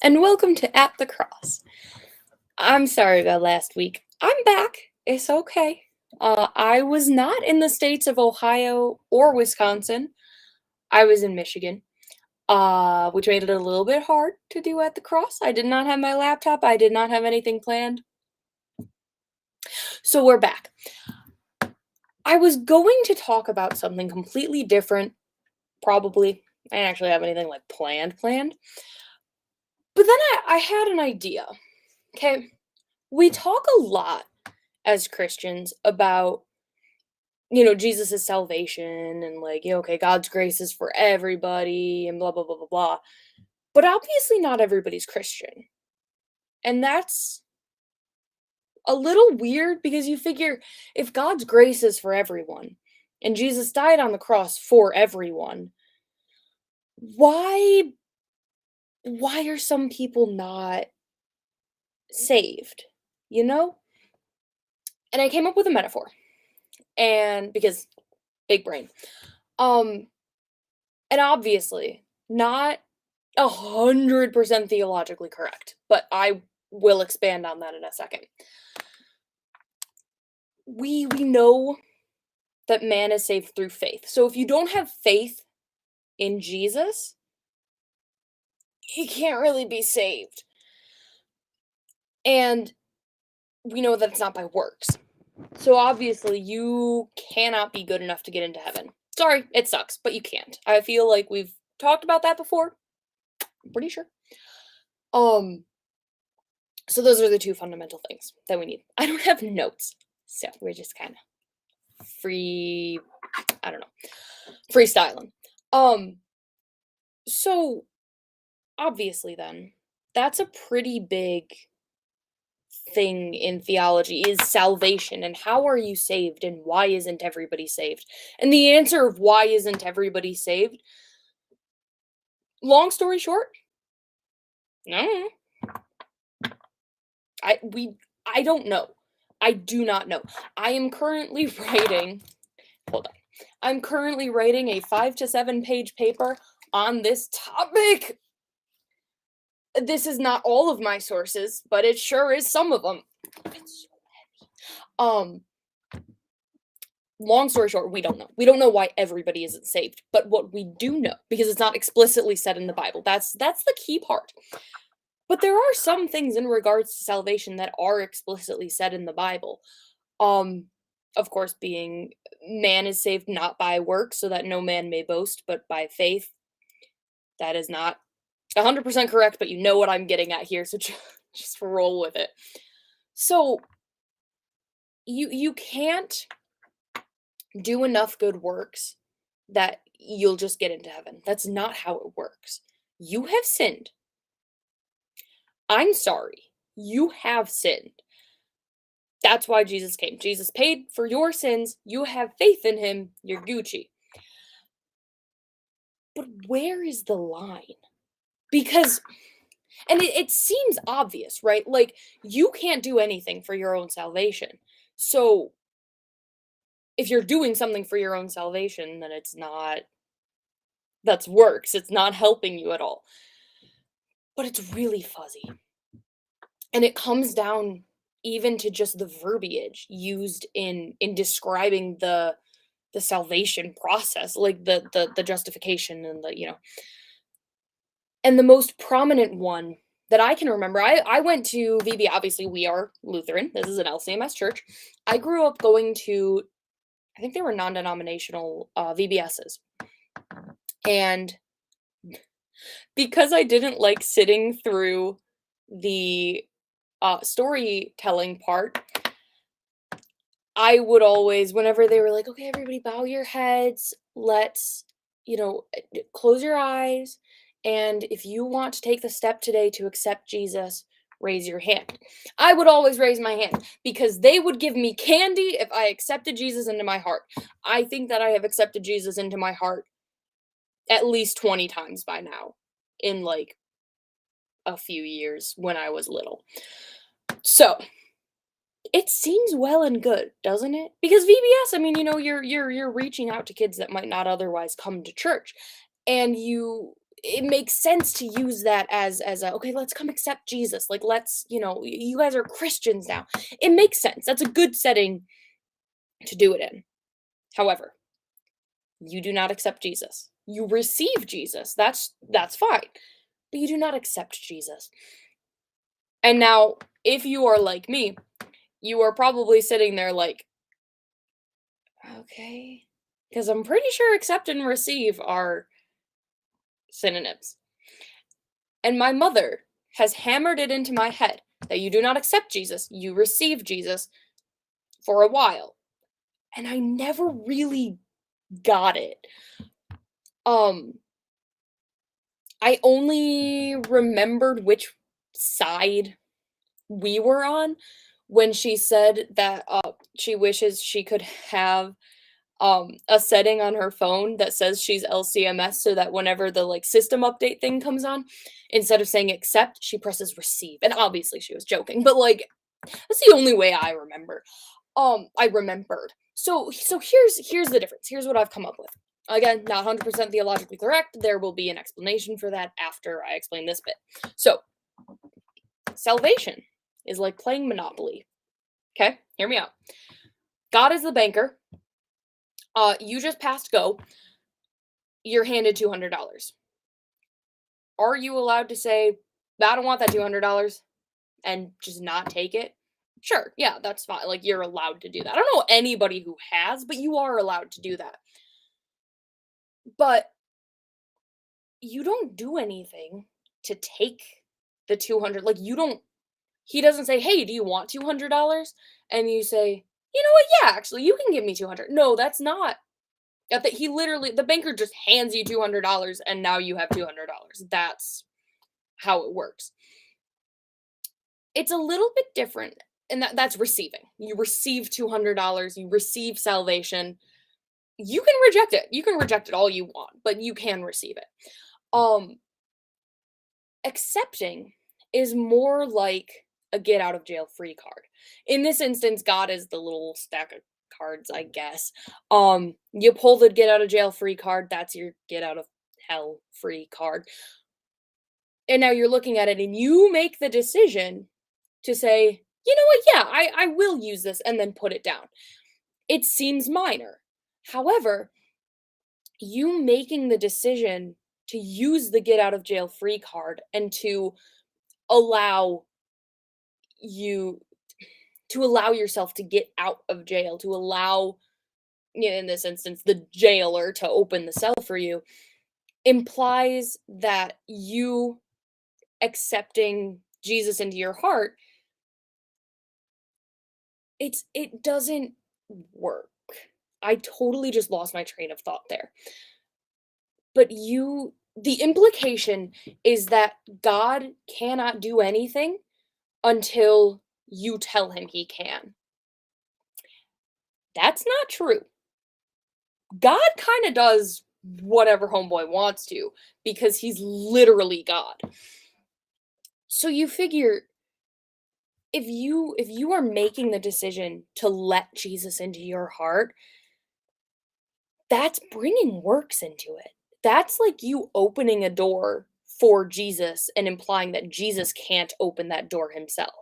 and welcome to At the Cross. I'm sorry about last week. I'm back. It's okay. I was not in the states of Ohio or Wisconsin. I was in Michigan, which made it a little bit hard to do At the Cross. I did not have my laptop. I did not have anything planned. So we're back. I was going to talk about something completely different, probably. I didn't actually have anything like planned. But then I had an idea. Okay. We talk a lot as Christians about, Jesus' salvation and like, okay, God's grace is for everybody and blah, blah, blah, blah, blah. But obviously, not everybody's Christian. And that's a little weird because you figure if God's grace is for everyone and Jesus died on the cross for everyone, why why are some people not saved? You know? And I came up with a metaphor. And because big brain. Um and obviously, not 100% theologically correct, but I will expand on that in a second. We know that man is saved through faith. So if you don't have faith in Jesus, you can't really be saved. And we know that it's not by works. So obviously you cannot be good enough to get into heaven. Sorry, it sucks, but you can't. I feel like we've talked about that before. I'm pretty sure. So those are the two fundamental things that we need. I don't have notes, so we're just kind of free, I don't know, freestyling. So obviously then, that's a pretty big thing in theology is salvation and how are you saved and why isn't everybody saved? And the answer of why isn't everybody saved, long story short, no. I don't know. I do not know. I am currently writing hold on. I'm currently writing a 5 to 7 page paper on this topic. This is not all of my sources, but it sure is some of them. It's so heavy. Long story short, we don't know. We don't know why everybody isn't saved, but what we do know, because it's not explicitly said in the Bible, that's the key part. But there are some things in regards to salvation that are explicitly said in the Bible. Of course, being man is saved not by works, so that no man may boast, but by faith. That is not 100% correct, but you know what I'm getting at here, so just roll with it. So you can't do enough good works that you'll just get into heaven. That's not how it works. You have sinned. I'm sorry. You have sinned. That's why Jesus came. Jesus paid for your sins. You have faith in him. You're Gucci. But where is the line? Because, and it seems obvious, right? Like, you can't do anything for your own salvation. So, if you're doing something for your own salvation, then that's works. It's not helping you at all. But it's really fuzzy. And it comes down even to just the verbiage used in describing the salvation process, like the justification and and the most prominent one that I can remember, I went to VB. Obviously, we are Lutheran. This is an LCMS church. I grew up going to, I think they were non-denominational VBSs. And because I didn't like sitting through the storytelling part, I would always, whenever they were like, okay, everybody bow your heads, let's, close your eyes. And if you want to take the step today to accept Jesus, raise your hand. I would always raise my hand because they would give me candy if I accepted Jesus into my heart. I think that I have accepted Jesus into my heart at least 20 times by now in like a few years when I was little. So, it seems well and good, doesn't it? Because VBS, I mean, you're reaching out to kids that might not otherwise come to church. And it makes sense to use that as a, okay, let's come accept Jesus. Like, let's, you guys are Christians now. It makes sense. That's a good setting to do it in. However, you do not accept Jesus. You receive Jesus. That's fine. But you do not accept Jesus. And now, if you are like me, you are probably sitting there like, okay, because I'm pretty sure accept and receive are synonyms. And my mother has hammered it into my head that you do not accept Jesus, you receive Jesus for a while. And I never really got it. I only remembered which side we were on when she said that she wishes she could have a setting on her phone that says she's LCMS, so that whenever the like system update thing comes on, instead of saying accept, she presses receive. And obviously she was joking, but like that's the only way I remember. I remembered. So here's the difference. Here's what I've come up with. Again, not 100% theologically correct. There will be an explanation for that after I explain this bit. So, salvation is like playing Monopoly. Okay? Hear me out. God is the banker. You just passed go. You're handed $200. Are you allowed to say, I don't want that $200 and just not take it? Sure, yeah, that's fine. Like, you're allowed to do that. I don't know anybody who has, but you are allowed to do that. But you don't do anything to take the 200. Like, he doesn't say, hey, do you want $200? And you say, you know what? Yeah, actually, you can give me 200. No, that's not. He literally, the banker just hands you $200 and now you have $200. That's how it works. It's a little bit different, and that's receiving. You receive $200, you receive salvation. You can reject it. You can reject it all you want, but you can receive it. Accepting is more like a get out of jail free card. In this instance, God is the little stack of cards, I guess. You pull the get out of jail free card, that's your get out of hell free card. And now you're looking at it and you make the decision to say, you know what, yeah, I will use this, and then put it down. It seems minor. However, you making the decision to use the get out of jail free card and to allow yourself to get out of jail, to allow, in this instance, the jailer to open the cell for you, implies that you accepting Jesus into your heart, it doesn't work. I totally just lost my train of thought there. But the implication is that God cannot do anything until you tell him he can. That's not true. God kind of does whatever homeboy wants to because he's literally God. So you figure if you are making the decision to let Jesus into your heart, that's bringing works into it. That's like you opening a door for Jesus and implying that Jesus can't open that door himself.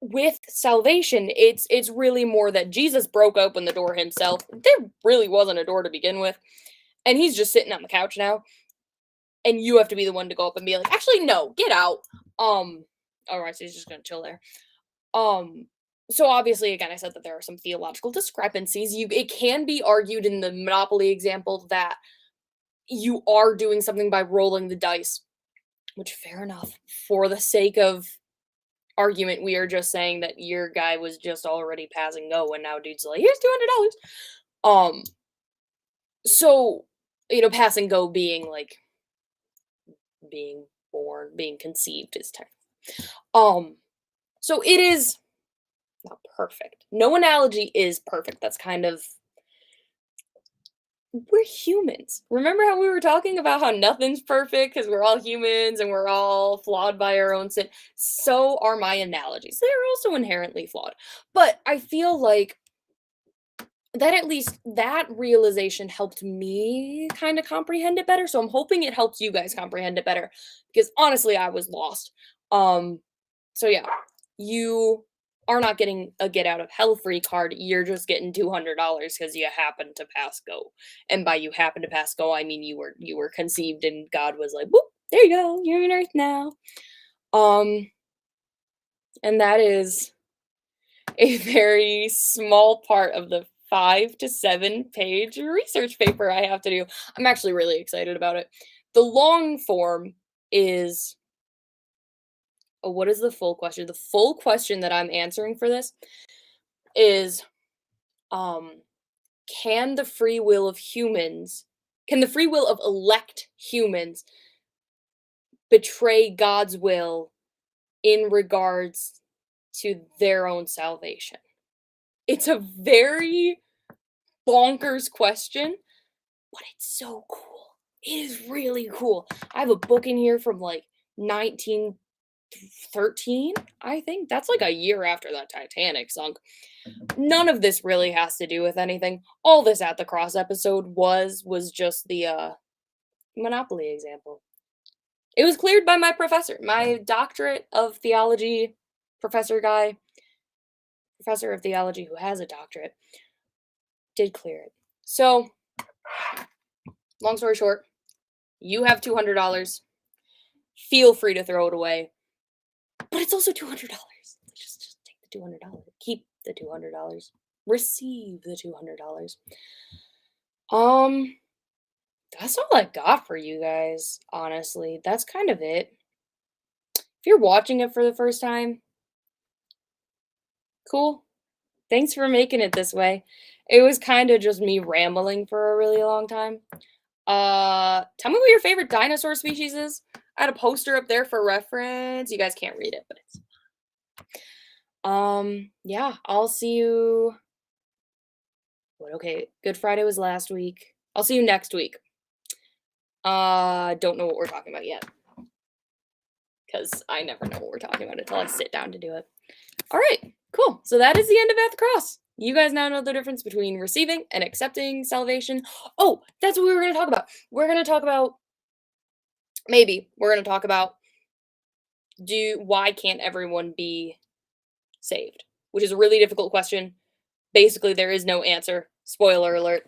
With salvation, it's really more that Jesus broke open the door himself. There really wasn't a door to begin with, and he's just sitting on the couch now. And you have to be the one to go up and be like, actually, no, get out. All right, so he's just gonna chill there. So obviously, again, I said that there are some theological discrepancies. It can be argued in the Monopoly example that you are doing something by rolling the dice, which fair enough. For the sake of argument, we are just saying that your guy was just already passing go, and now dude's like, here's $200. So pass and go being like being born, being conceived is technical. So it is not perfect. No analogy is perfect. That's kind of, we're humans. Remember how we were talking about how nothing's perfect because we're all humans and we're all flawed by our own sin? So are my analogies. They're also inherently flawed. But I feel like that at least that realization helped me kind of comprehend it better. So I'm hoping it helps you guys comprehend it better because honestly, I was lost. Um, so yeah, you are not getting a get out of hell free card. You're just getting $200 because you happen to pass go. And by you happen to pass go, I mean you were conceived and God was like, "Whoop, there you go. You're on Earth now." Um, and that is a very small part of the 5 to 7 page research paper I have to do. I'm actually really excited about it. The long form is what is the full question? The full question that I'm answering for this is um can the free will of humans can the free will of elect humans betray God's will in regards to their own salvation? It's a very bonkers question, but it's so cool. It is really cool. I have a book in here from like 1913, I think. That's like a year after the Titanic sunk. None of this really has to do with anything. All this at the cross episode was just the Monopoly example. It was cleared by my professor, my doctorate of theology professor guy, professor of theology who has a doctorate, did clear it. So, long story short, you have $200. Feel free to throw it away. But it's also $200. Just take the $200. Keep the $200. Receive the $200. Um, that's all I got for you guys, honestly. That's kind of it. If you're watching it for the first time, cool. Thanks for making it this way. It was kind of just me rambling for a really long time. Tell me what your favorite dinosaur species is. I had a poster up there for reference. You guys can't read it, but it's yeah, I'll see you. What? Okay, Good Friday was last week. I'll see you next week. Don't know what we're talking about yet because I never know what we're talking about until I sit down to do it. All right, cool. So that is the end of At the Cross. You guys now know the difference between receiving and accepting salvation. Oh, that's what we were going to talk about. We're going to talk about why can't everyone be saved? Which is a really difficult question. Basically, there is no answer. Spoiler alert.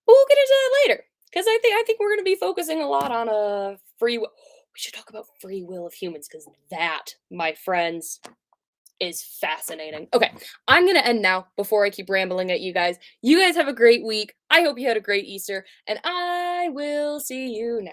But we'll get into that later because I think we're going to be focusing a lot on free will. We should talk about free will of humans because that, my friends, is fascinating. Okay, I'm going to end now before I keep rambling at you guys. You guys have a great week. I hope you had a great Easter, and I will see you next